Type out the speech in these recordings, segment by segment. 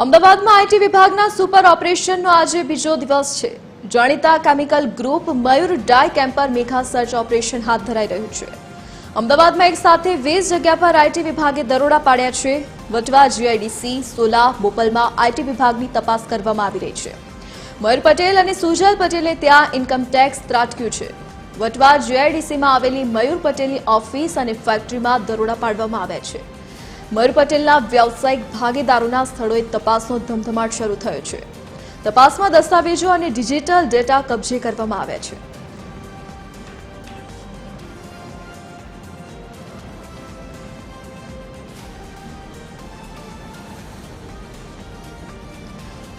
અમદાવાદમાં આઈટી વિભાગના સુપર ઓપરેશનનો આજે બીજો દિવસ છે। જાણીતા કેમિકલ ગ્રુપ મયુર ડાય કેમ પર મેઘા સર્ચ ઓપરેશન હાથ ધરાઈ રહ્યું છે। અમદાવાદમાં એક સાથે 20 જગ્યા પર આઈટી વિભાગે દરોડા પાડ્યા છે। વટવા જીઆઈડીસી, સોલા, બોપલમાં આઈટી વિભાગની તપાસ કરવામાં આવી રહી છે। મયુર પટેલ અને સુજલ પટેલે ત્યાં ઇન્કમ ટેક્સ ત્રાટક્યું છે। વટવા જીઆઈડીસીમાં આવેલી મયુર પટેલની ઓફિસ અને ફેક્ટરીમાં દરોડા પાડવામાં આવ્યા છે। મયુર પટેલના વ્યાવસાયિક ભાગીદારોના સ્થળોએ તપાસનો ધમધમાટ શરૂ થયો છે। તપાસમાં દસ્તાવેજો અને ડિજિટલ ડેટા કબજે કરવામાં આવ્યા છે।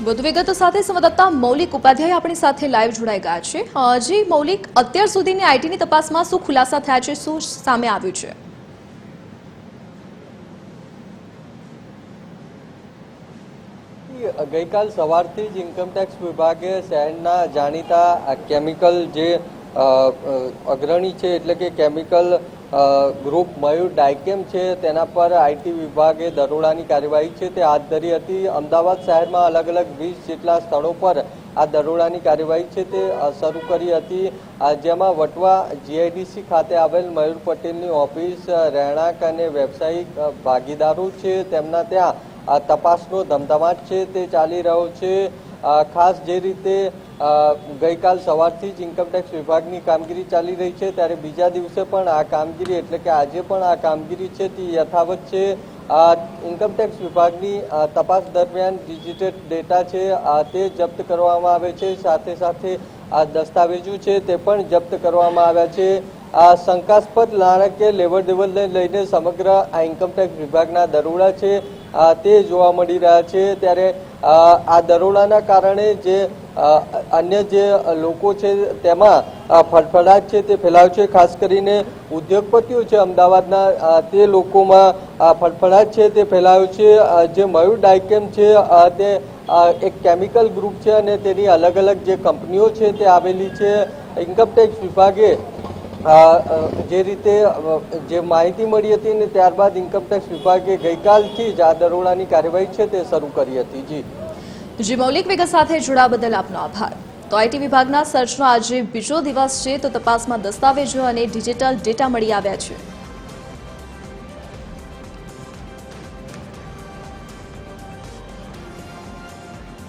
વધુ વિગતો સાથે સંવાદદાતા મૌલિક ઉપાધ્યાય આપણી સાથે લાઈવ જોડાઈ ગયા છે। જી મૌલિક, અત્યાર સુધીની આઈટીની તપાસમાં શું ખુલાસા થયા છે, શું સામે આવ્યું છે? ગઈકાલ સવારથી જ ઇન્કમટેક્સ વિભાગે શહેરના જાણીતા કેમિકલ જે અગ્રણી છે એટલે કે કેમિકલ ગ્રુપ મયુર ડાયકેમ છે તેના પર આઈટી વિભાગે દરોડાની કાર્યવાહી છે તે હાથ ધરી હતી। અમદાવાદ શહેરમાં અલગ અલગ 20 જેટલા સ્થળો પર આ દરોડાની કાર્યવાહી છે તે શરૂ કરી હતી, જેમાં વટવા જીઆઈડીસી ખાતે આવેલ મયુર પટેલની ઓફિસ, રહેણાંક અને વ્યવસાયિક ભાગીદારો છે તેમના ત્યાં તપાસનો ધમધમાટ છે તે ચાલી રહ્યો છે। ખાસ જે રીતે ગઈકાલ સવારથી જ ઇન્કમટેક્સ વિભાગની કામગીરી ચાલી રહી છે ત્યારે બીજા દિવસે પણ આ કામગીરી એટલે કે આજે પણ આ કામગીરી છે તે યથાવત છે। ઇન્કમટેક્સ વિભાગની તપાસ દરમિયાન ડિજિટલ ડેટા છે તે જપ્ત કરવામાં આવે છે, સાથે સાથે આ દસ્તાવેજો છે તે પણ જપ્ત કરવામાં આવ્યા છે। આ શંકાસ્પદ નાણાકીય લેવડ દેવડને લઈને સમગ્ર આ ઇન્કમટેક્સ વિભાગના દરોડા છે તે જોવા મળી રહ્યા છે। ત્યારે આ દરોડાના કારણે જે અન્ય જે લોકો છે તેમાં ફફડાટ છે તે ફેલાયો છે। ખાસ કરીને ઉદ્યોગપતિઓ છે અમદાવાદના તે લોકોમાં ફફડાટ છે તે ફેલાયો છે। જે મયુર ડાયકેમ છે તે એક કેમિકલ ગ્રુપ છે અને તેની અલગ અલગ જે કંપનીઓ છે તે આવેલી છે। ઇન્કમટેક્સ વિભાગે જે રીતે જે માહિતી મળી હતી ને ત્યારબાદ ઇન્કમટેક્સ વિભાગે ગઈકાલથી જ આ દરોડાની કાર્યવાહી છે તે શરૂ કરી હતી। જી મૌલિક, વિગત સાથે જોડાવા બદલ આપનો આભાર। તો આઈટી વિભાગના સર્ચનો આજે બીજો દિવસ છે, તો તપાસમાં દસ્તાવેજો અને ડિજિટલ ડેટા મળી આવ્યા છે।